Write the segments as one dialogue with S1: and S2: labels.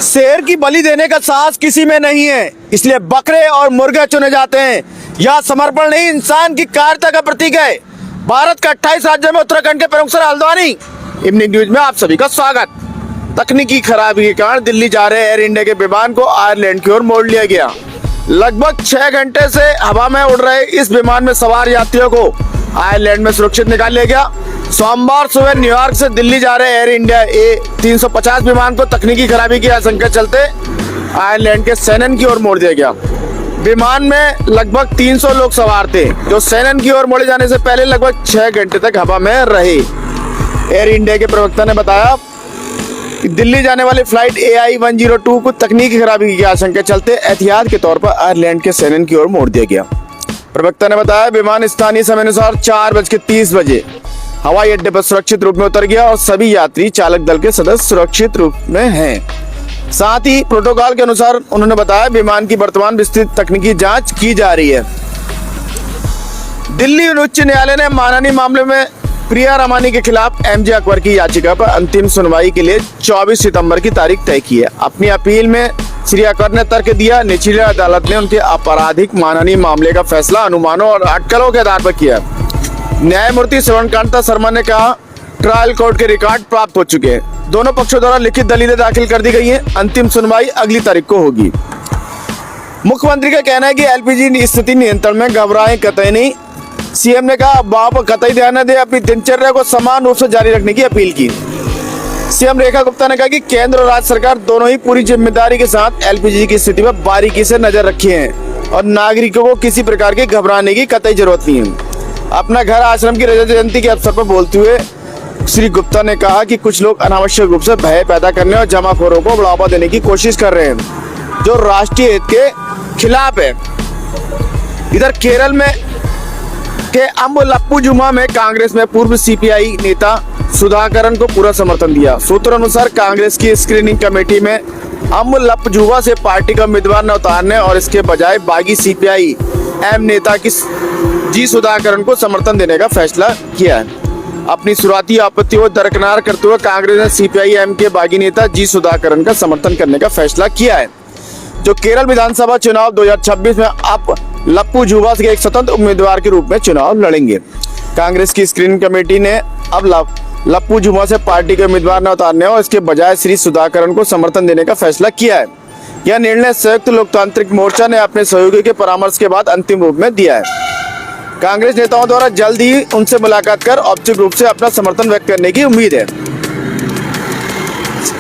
S1: शेर की बलि देने का साहस किसी में नहीं है, इसलिए बकरे और मुर्गे चुने जाते हैं। यह समर्पण नहीं, इंसान की कायरता का प्रतीक है। भारत का 28 राज्यों में उत्तराखंड के प्रमुख शहर हल्द्वानी। इवनिंग न्यूज में आप सभी का स्वागत। तकनीकी खराबी के कारण दिल्ली जा रहे एयर इंडिया के विमान को आयरलैंड की ओर मोड़ लिया गया। लगभग 6 घंटे से हवा में उड़ रहे इस विमान में सवार यात्रियों को आयरलैंड में सुरक्षित निकाल लिया गया। सोमवार सुबह न्यूयॉर्क से दिल्ली जा रहे एयर इंडिया A350 विमान को तकनीकी खराबी की आशंका चलते आयरलैंड के सैनन की ओर मोड़ दिया गया। विमान में लगभग 300 लोग सवार थे, जो सैनन की ओर मोड़े जाने से पहले लगभग 6 घंटे तक हवा में रहे। एयर इंडिया के प्रवक्ता ने बताया कि दिल्ली जाने वाली फ्लाइट AI-102 को तकनीकी खराबी की आशंका चलते एहतियात के तौर पर आयरलैंड के सैनन की ओर मोड़ दिया गया। प्रवक्ता ने बताया विमान स्थानीय समय अनुसार 4:30 बजे हवाई अड्डे पर सुरक्षित रूप में उतर गया और सभी यात्री चालक दल के सदस्य सुरक्षित रूप में हैं। साथ ही प्रोटोकॉल के अनुसार उन्होंने बताया विमान की वर्तमान विस्तृत तकनीकी जांच की जा रही है। दिल्ली उच्च न्यायालय ने मानहानि मामले में प्रिया रमानी के खिलाफ MJ अकबर की याचिका पर अंतिम सुनवाई के लिए 24 सितंबर की तारीख तय की है। अपनी अपील में श्री अकबर ने तर्क दिया, निचली अदालत ने उनके आपराधिक मानहानि मामले का फैसला अनुमानों और अटकलों के आधार पर किया। न्यायमूर्ति श्रवणकांता शर्मा ने कहा, ट्रायल कोर्ट के रिकॉर्ड प्राप्त हो चुके हैं। दोनों पक्षों द्वारा लिखित दलीलें दाखिल कर दी गई हैं। अंतिम सुनवाई अगली तारीख को होगी। मुख्यमंत्री का कहना है कि LPG स्थिति नियंत्रण में घबराएं कतई नहीं। CM ने कहा, अफवाह पर कतई ध्यान न दे, अपनी दिनचर्या को समान रूप से जारी रखने की अपील की। CM रेखा गुप्ता ने कहा कि केंद्र और राज्य सरकार दोनों ही पूरी जिम्मेदारी के साथ LPG की स्थिति पर बारीकी से नजर रखी है और नागरिकों को किसी प्रकार के घबराने की कतई जरूरत नहीं है। अपना घर आश्रम की रजत जयंती के अवसर पर बोलते हुए श्री गुप्ता ने कहा कि कुछ लोग अनावश्यक रूप से भय पैदा करने और जमाखोरों को बढ़ावा देने की कोशिश कर रहे हैं, जो राष्ट्रीय हित के खिलाफ है। इधर केरल में के अम्बलप्पुजुमा में कांग्रेस में पूर्व CPI नेता सुधाकरन को पूरा समर्थन दिया। सूत्रों अनुसार कांग्रेस की स्क्रीनिंग कमेटी में अम्बलप्पुजुमा से पार्टी का उम्मीदवार न उतारने और इसके बजाय बागी CPI M नेता की G सुधाकरन को समर्थन देने का फैसला किया है। अपनी शुरुआती आपत्ति को दरकिनार करते हुए कांग्रेस ने CPI M के बागी नेता G सुधाकरन का समर्थन करने का फैसला किया है, जो केरल विधानसभा चुनाव 2026 में अब लप्पुजुमा के एक स्वतंत्र उम्मीदवार के रूप में चुनाव लड़ेंगे। कांग्रेस की स्क्रीनिंग कमेटी ने अब लप्पुजुमा से पार्टी के उम्मीदवार न उतारने और इसके बजाय श्री सुधाकरन को समर्थन देने का फैसला किया है। यह निर्णय संयुक्त लोकतांत्रिक मोर्चा ने अपने सहयोगी के परामर्श के बाद अंतिम रूप में दिया है। कांग्रेस नेताओं द्वारा जल्द ही उनसे मुलाकात कर औपचारिक रूप से अपना समर्थन व्यक्त करने की उम्मीद है।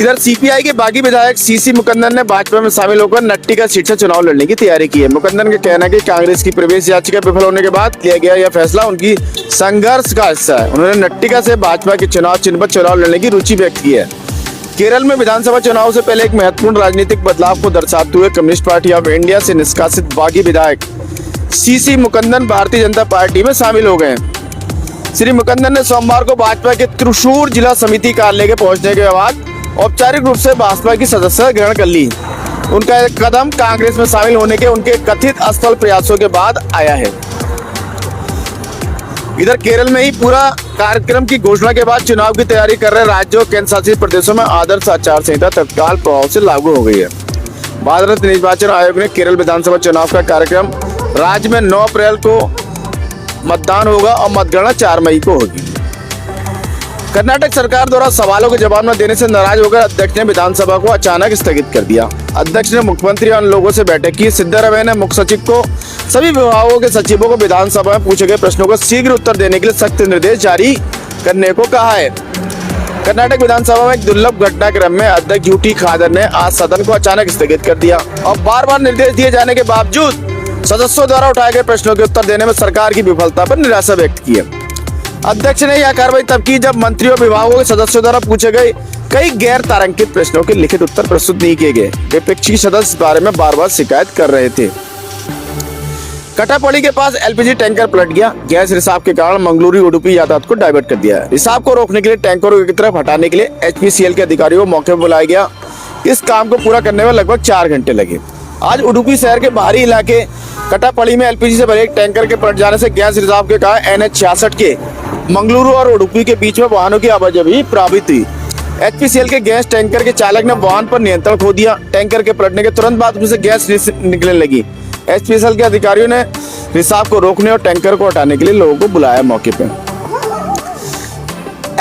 S1: इधर CPI के बागी विधायक CC मुकंदन ने भाजपा में शामिल होकर नट्टी का सीट से चुनाव लड़ने की तैयारी की है। मुकंदन का कहना है कि कांग्रेस की प्रवेश याचिका विफल होने के बाद लिया गया यह फैसला उनकी संघर्ष का हिस्सा है। उन्होंने नट्टिका से भाजपा के चुनाव चिन्ह पर चुनाव लड़ने की रुचि व्यक्त की है। केरल में विधानसभा चुनाव से पहले एक महत्वपूर्ण राजनीतिक बदलाव को दर्शाते हुए कम्युनिस्ट पार्टी ऑफ इंडिया से निष्कासित बागी विधायक CC मुकंदन भारतीय जनता पार्टी में शामिल हो गए। श्री मुकंदन ने सोमवार को भाजपा के त्रिशूर जिला समिति कार्यालय के पहुंचने के बाद औपचारिक रूप से भाजपा की सदस्यता ग्रहण कर ली। उनका एक कदम कांग्रेस में शामिल होने के उनके कथित असफल प्रयासों के बाद आया है। इधर केरल में ही पूरा कार्यक्रम की घोषणा के बाद चुनाव की तैयारी कर रहे राज्यों और केंद्र शासित प्रदेशों में आदर्श आचार संहिता तत्काल प्रभाव से लागू हो गई है। भारत निर्वाचन आयोग ने केरल विधानसभा चुनाव का कार्यक्रम राज्य में 9 अप्रैल को मतदान होगा और मतगणना 4 मई को होगी। कर्नाटक सरकार द्वारा सवालों के जवाब न देने से नाराज होकर अध्यक्ष ने विधानसभा को अचानक स्थगित कर दिया। अध्यक्ष ने मुख्यमंत्री और लोगों से बैठक की। सिद्धारमैया ने मुख्य सचिव को सभी विभागों के सचिवों को विधानसभा में पूछे गए प्रश्नों को शीघ्र उत्तर देने के लिए सख्त निर्देश जारी करने को कहा है। कर्नाटक विधानसभा में एक दुर्लभ घटनाक्रम में अध्यक्ष UT खादर ने आज सदन को अचानक स्थगित कर दिया और बार-बार निर्देश दिए जाने के बावजूद सदस्यों द्वारा उठाए गए प्रश्नों के उत्तर देने में सरकार की विफलता पर निराशा व्यक्त की है। अध्यक्ष ने यह कार्रवाई तब की जब मंत्रियों विभागों के सदस्यों द्वारा पूछे गए कई गैर तारांकित प्रश्नों के लिखित उत्तर प्रस्तुत नहीं किए गए। विपक्षी सदस्य इस बारे में बार-बार शिकायत कर रहे थे। कटापड़ी के पास LPG टैंकर पलट गया। गैस रिसाव के कारण मंगलुरु उडुपी यातायात को डाइवर्ट कर दिया। रिसाव को रोकने के लिए टैंकरों की तरफ हटाने के लिए HPCL के अधिकारियों को मौके पर बुलाया गया। इस काम को पूरा करने में लगभग 4 घंटे लगे। आज उडुपी शहर के बाहरी इलाके कटापड़ी में LPG से भरे एक टैंकर के पलट जाने से गैस रिसाव के कारण NH 66 के मंगलुरु और उडुपी के बीच में वाहनों की आवाजाही प्रभावित हुई। एचपीसीएल के गैस टैंकर के चालक ने वाहन पर नियंत्रण खो दिया। टैंकर के पलटने के तुरंत बाद उसमें से गैस निकलने लगी। एचपीसीएल के अधिकारियों ने रिसाव को रोकने और टैंकर को हटाने के लिए लोगों को बुलाया मौके पे।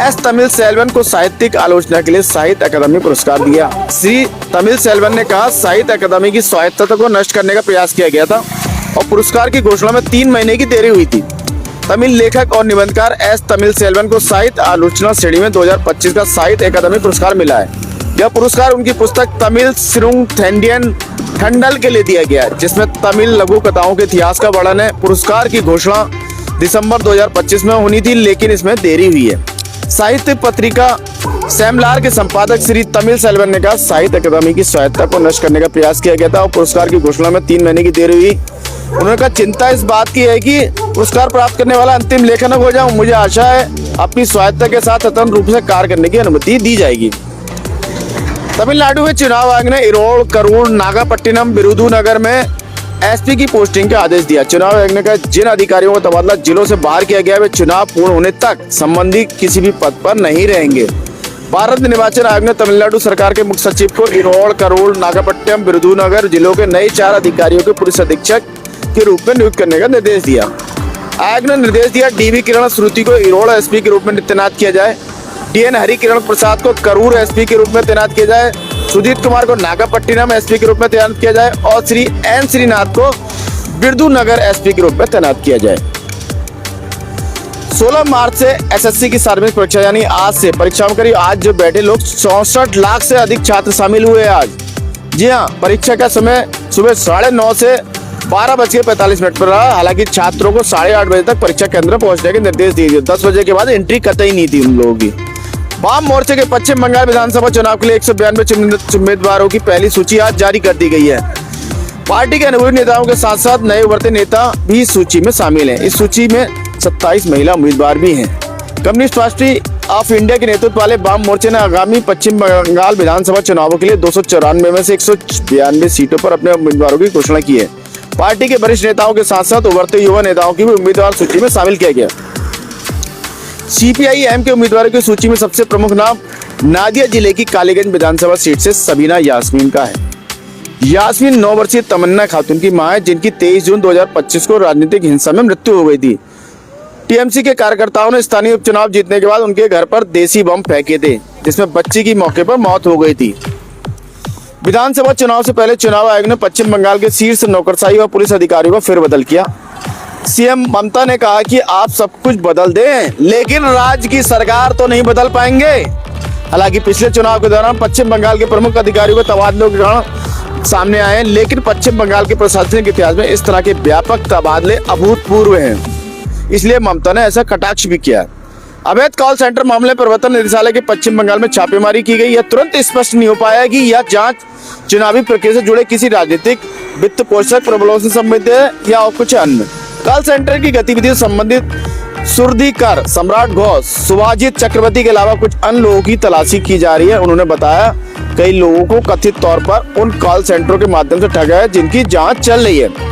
S1: एस तमिल सेल्वन को साहित्यिक आलोचना के लिए साहित्य अकादमी पुरस्कार दिया। श्री तमिल सेल्वन ने कहा, साहित्य अकादमी की स्वायत्तता को नष्ट करने का प्रयास किया गया था और पुरस्कार की घोषणा में 3 महीने की देरी हुई थी। तमिल लेखक और निबंधकार एस तमिल सेल्वन को साहित्य आलोचना श्रेणी में 2025 का साहित्य अकादमी पुरस्कार मिला है। यह पुरस्कार उनकी पुस्तक तमिल सिरुंग थेंडियन ठंडल के लिए दिया गया है, जिसमें तमिल लघु कथाओं के इतिहास का वर्णन है। पुरस्कार की घोषणा दिसंबर 2025 में होनी थी, लेकिन इसमें देरी हुई है। साहित्य पत्रिका सैमलार के संपादक श्री तमिल सेल्वन ने कहा, साहित्य अकादमी की स्वायत्तता को नष्ट करने का प्रयास किया गया था और पुरस्कार की घोषणा में 3 महीने की देरी हुई। उन्होंने कहा, चिंता इस बात की है कि पुरस्कार प्राप्त करने वाला अंतिम लेखक हो जाऊं। मुझे आशा है अपनी स्वायत्तता के साथ स्वतंत्र रूप से कार्य करने की अनुमति दी जाएगी। तमिलनाडु में चुनाव आयोग ने इरोड़, करूर, नागापट्टिनम, विरुधुनगर में एसपी की पोस्टिंग का आदेश दिया। चुनाव आयोग ने कहा, जिन अधिकारियों का तबादला जिलों से बाहर किया गया वे चुनाव पूर्ण होने तक संबंधित किसी भी पद पर नहीं रहेंगे। भारत निर्वाचन आयोग ने तमिलनाडु सरकार के मुख्य सचिव को इरोड़, करूर, नागापट्टिनम, विरुधुनगर जिलों के नए 4 अधिकारियों के पुलिस अधीक्षक के रूप में नियुक्त करने का निर्देश दिया। आयोग ने निर्देश दिया, डीवी किरण श्रुति को इरोड़ एसपी के रूप में तैनात किया जाए, डीएन हरिकिरण प्रसाद को करूर एसपी के रूप में तैनात किया जाए, सुजीत कुमार को नागापट्टिनम एसपी के रूप में तैनात किया जाए और श्री एन श्रीनाथ को विरुधुनगर एसपी के रूप में तैनात किया जाए। 16 मार्च से एसएससी की सार्वजनिक परीक्षा यानी आज से परीक्षा में करीब आज जो बैठे लोग 64 लाख से अधिक छात्र शामिल हुए आज। जी हाँ, परीक्षा का समय सुबह 9:30 से 12:45 पर रहा। हालांकि छात्रों को 8:30 बजे तक परीक्षा केंद्र पहुंचने के निर्देश दिए गए। 10 बजे के बाद एंट्री कतई नहीं थी उन लोगों की। वाम मोर्चे के पश्चिम बंगाल विधानसभा चुनाव के लिए 192 उम्मीदवारों की पहली सूची आज जारी कर दी गई है। पार्टी के अनुभवी नेताओं के साथ साथ नए उभरते नेता भी सूची में शामिल हैं। इस सूची में 27 महिला उम्मीदवार भी हैं। कम्युनिस्ट पार्टी ऑफ इंडिया के नेतृत्व वाले वाम मोर्चे ने आगामी पश्चिम बंगाल विधानसभा चुनावों के लिए 294 में से 192 सीटों पर अपने उम्मीदवारों की घोषणा की है। पार्टी के वरिष्ठ नेताओं के साथ साथ उभरते युवा नेताओं की भी उम्मीदवार सूची में शामिल किया गया। सीपीआई-एम के उम्मीदवारों की सूची में सबसे प्रमुख नाम नादिया जिले की कालीगंज विधानसभा सीट से सबीना यास्मीन का है। यास्मीन 9 वर्षीय तमन्ना खातून की मां है, जिनकी 23 जून 2025 को राजनीतिक हिंसा में मृत्यु हो गई थी। टीएमसी के कार्यकर्ताओं ने स्थानीय उपचुनाव जीतने के बाद उनके घर पर देसी बम फेंके थे, जिसमें बच्ची की मौके पर मौत हो गई थी। विधानसभा चुनाव से पहले चुनाव आयोग ने पश्चिम बंगाल के शीर्ष नौकरशाही और पुलिस अधिकारियों को फेरबदल किया। सीएम ममता ने कहा कि आप सब कुछ बदल दें, लेकिन राज्य की सरकार तो नहीं बदल पाएंगे। हालांकि पिछले चुनाव के दौरान पश्चिम बंगाल के प्रमुख अधिकारियों के तबादलों के कारण सामने आए, लेकिन पश्चिम बंगाल के प्रशासनिक इतिहास में इस तरह के व्यापक तबादले अभूतपूर्व हैं। इसलिए ममता ने ऐसा कटाक्ष भी किया। अवैध कॉल सेंटर मामले प्रवर्तन निदेशालय के पश्चिम बंगाल में छापेमारी की गई। यह तुरंत स्पष्ट नहीं हो पाया कि यह जांच चुनावी प्रक्रिया से जुड़े किसी राजनीतिक वित्त पोषक प्रबलों से संबंधित है या कुछ अन्य। कॉल सेंटर की गतिविधियों से संबंधित सुरधिकर, सम्राट घोष, सुभाजित चक्रवर्ती के अलावा कुछ अन्य लोगों की तलाशी की जा रही है। उन्होंने बताया, कई लोगों को कथित तौर पर उन कॉल सेंटरों के माध्यम से ठगा है जिनकी जांच चल रही है।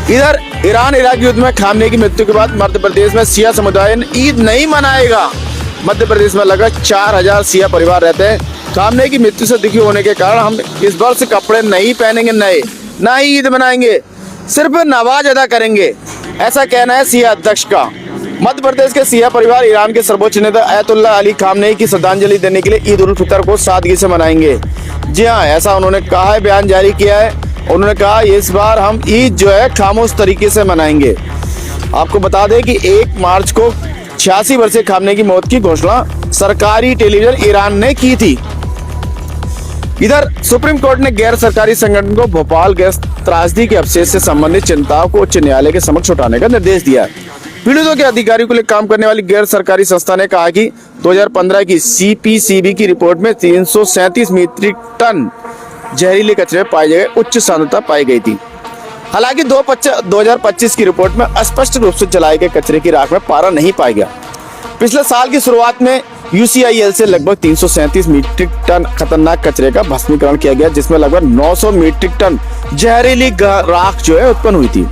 S1: इधर ईरान इराक युद्ध में खामने की मृत्यु के बाद मध्य प्रदेश में शिया समुदाय ईद नहीं मनाएगा। मध्य प्रदेश में लगभग 4000 शिया परिवार रहते हैं। खामने की मृत्यु से दुखी होने के कारण हम इस वर्ष कपड़े नहीं पहनेंगे, नए ना ही ईद मनाएंगे, सिर्फ नमाज अदा करेंगे, ऐसा कहना है शिया अध्यक्ष का। मध्य प्रदेश के शिया परिवार ईरान के सर्वोच्च नेता अयतुल्ला अली खामनेई की श्रद्धांजलि देने के लिए ईद उल फितर को सादगी से मनाएंगे। जी हाँ, ऐसा उन्होंने कहा है, बयान जारी किया है। उन्होंने कहा, इस बार हम ईद जो है खामोश तरीके से मनाएंगे। आपको बता दें कि 1 मार्च को 86 वर्षीय खामनेई की मौत की घोषणा सरकारी टेलीविजन ईरान ने की थी। इधर सुप्रीम कोर्ट ने गैर सरकारी संगठन को भोपाल गैस त्रासदी के अवशेष से संबंधित चिंताओं को उच्च न्यायालय के समक्ष उठाने का निर्देश दिया है। पीड़ितों के अधिकारियों के लिए काम करने वाली गैर सरकारी संस्था ने कहा कि 2015 की सीपीसीबी की रिपोर्ट में 337 मीट्रिक टन जहरीले कचरे पाए गए, उच्च सांद्रता पाई गई थी। हालांकि 2025 की रिपोर्ट में स्पष्ट रूप से जलाए गए कचरे की राख में पारा नहीं पाया गया। पिछले साल की शुरुआत में यूसीआईएल से लगभग 337 मीट्रिक टन खतरनाक कचरे का भस्मीकरण किया गया, जिसमें लगभग 900 मीट्रिक टन जहरीली राख जो है उत्पन्न हुई थी।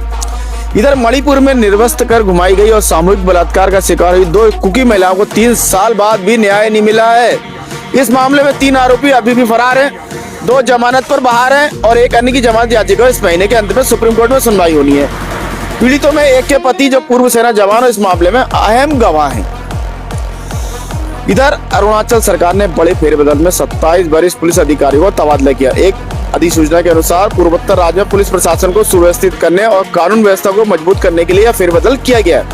S1: इधर मणिपुर में निर्वस्त्र कर घुमाई गई और सामूहिक बलात्कार का शिकार हुई 2 कुकी महिलाओं को 3 साल बाद भी न्याय नहीं मिला है। इस मामले में 3 आरोपी अभी भी फरार हैं, 2 जमानत पर बाहर हैं और एक अन्य की जमानत याचिका इस महीने के अंत में सुप्रीम कोर्ट में सुनवाई होनी है। पीड़ितों में एक के पति जो पूर्व सेना जवान है, इस मामले में अहम गवाह हैं। इधर अरुणाचल सरकार ने बड़े फेरबदल में 27 वरिष्ठ पुलिस अधिकारियों को तबादला किया। एक अधिसूचना के अनुसार पूर्वोत्तर राज्य में पुलिस प्रशासन को सुव्यवस्थित करने और कानून व्यवस्था को मजबूत करने के लिए यह फेरबदल किया गया है।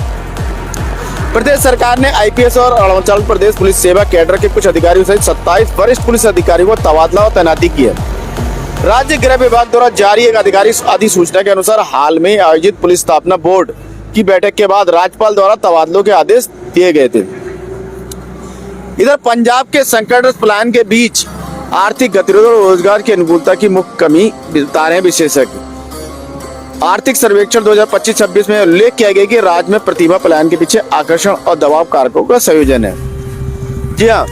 S1: प्रदेश सरकार ने आईपीएस और अरुणाचल प्रदेश पुलिस सेवा कैडर के कुछ अधिकारियों सहित 27 वरिष्ठ पुलिस अधिकारियों को तबादला और तैनाती की है। राज्य गृह विभाग द्वारा जारी एक आधिकारिक अधिसूचना के अनुसार हाल में आयोजित पुलिस स्थापना बोर्ड की बैठक के बाद राज्यपाल द्वारा तबादलों के आदेश दिए गए थे। इधर पंजाब के संकटग्रस्त पलायन के बीच आर्थिक गतिविधि और रोजगार की अनुकूलता की मुख्य कमी बता रहे हैं विशेषज्ञ। आर्थिक सर्वेक्षण 2025-26 में उल्लेख किया गया कि राज्य में प्रतिभा पलायन के पीछे आकर्षण और दबाव कारकों का संयोजन है। जी हाँ,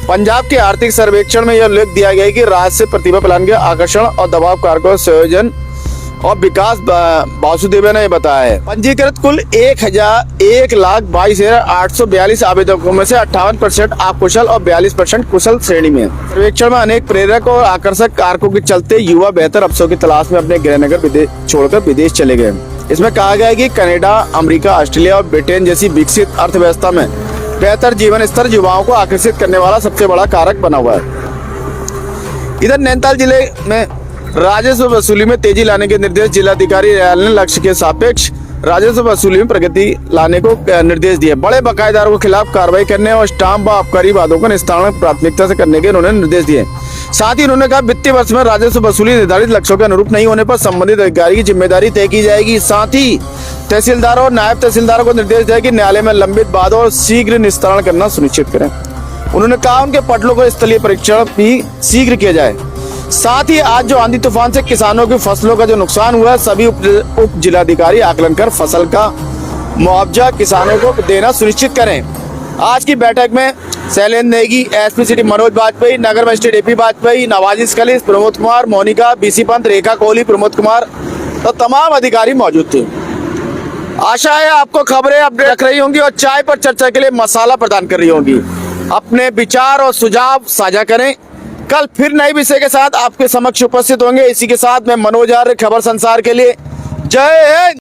S1: पंजाब के आर्थिक सर्वेक्षण में यह उल्लेख दिया गया है कि राज्य से प्रतिभा पलायन के आकर्षण और दबाव कारकों का संयोजन और विकास वासुदेव ने बताया है। पंजीकृत कुल 1,22,842 आवेदकों में से 58% अकुशल और 42% कुशल श्रेणी में। सर्वेक्षण में अनेक प्रेरक और आकर्षक कारकों के चलते युवा बेहतर अवसरों की तलाश में अपने गृहनगर छोड़कर विदेश चले गए। इसमें कहा गया है कि कनाडा, अमेरिका, ऑस्ट्रेलिया और ब्रिटेन जैसी विकसित अर्थव्यवस्था में बेहतर जीवन स्तर युवाओं को आकर्षित करने वाला सबसे बड़ा कारक बना हुआ है। इधर नैनीताल जिले में राजस्व वसूली में तेजी लाने के निर्देश जिलाधिकारी न्यायालय ने लक्ष्य के सापेक्ष राजस्व वसूली में प्रगति लाने को निर्देश दिए। बड़े बकायेदारों के खिलाफ कार्रवाई करने और स्टाम्प व आबकारी वादों का निस्तारण प्राथमिकता से करने के उन्होंने निर्देश दिए। साथ ही उन्होंने कहा वित्तीय वर्ष में राजस्व वसूली निर्धारित लक्ष्यों के अनुरूप नहीं होने पर संबंधित अधिकारी की जिम्मेदारी तय की जाएगी। साथ ही तहसीलदारों और नायब तहसीलदारों को निर्देश दिया कि न्यायालय में लंबित वादों और शीघ्र निस्तारण करना सुनिश्चित करें। उन्होंने कहा उनके पटलों को स्थलीय परीक्षण भी शीघ्र किया जाए। साथ ही आज जो आंधी तूफान से किसानों की फसलों का जो नुकसान हुआ है, सभी उप जिलाधिकारी आकलन कर फसल का मुआवजा किसानों को देना सुनिश्चित करें। आज की बैठक में शैलेंद्र नेगी, एसपी सिटी मनोज वाजपेयी, नगर मजिस्ट्रेट एपी वाजपेयी, नवाजिश कलीस, प्रमोद कुमार, मोनिका, बीसी पंत, रेखा कोहली, प्रमोद कुमार तो तमाम अधिकारी मौजूद थे। आशा है आपको खबरें अपडेट रख रही होंगी और चाय पर चर्चा के लिए मसाला प्रदान कर रही होंगी। अपने विचार और सुझाव साझा करें। कल फिर नए विषय के साथ आपके समक्ष उपस्थित होंगे। इसी के साथ मैं मनोज आर्य, खबर संसार के लिए जय हिंद।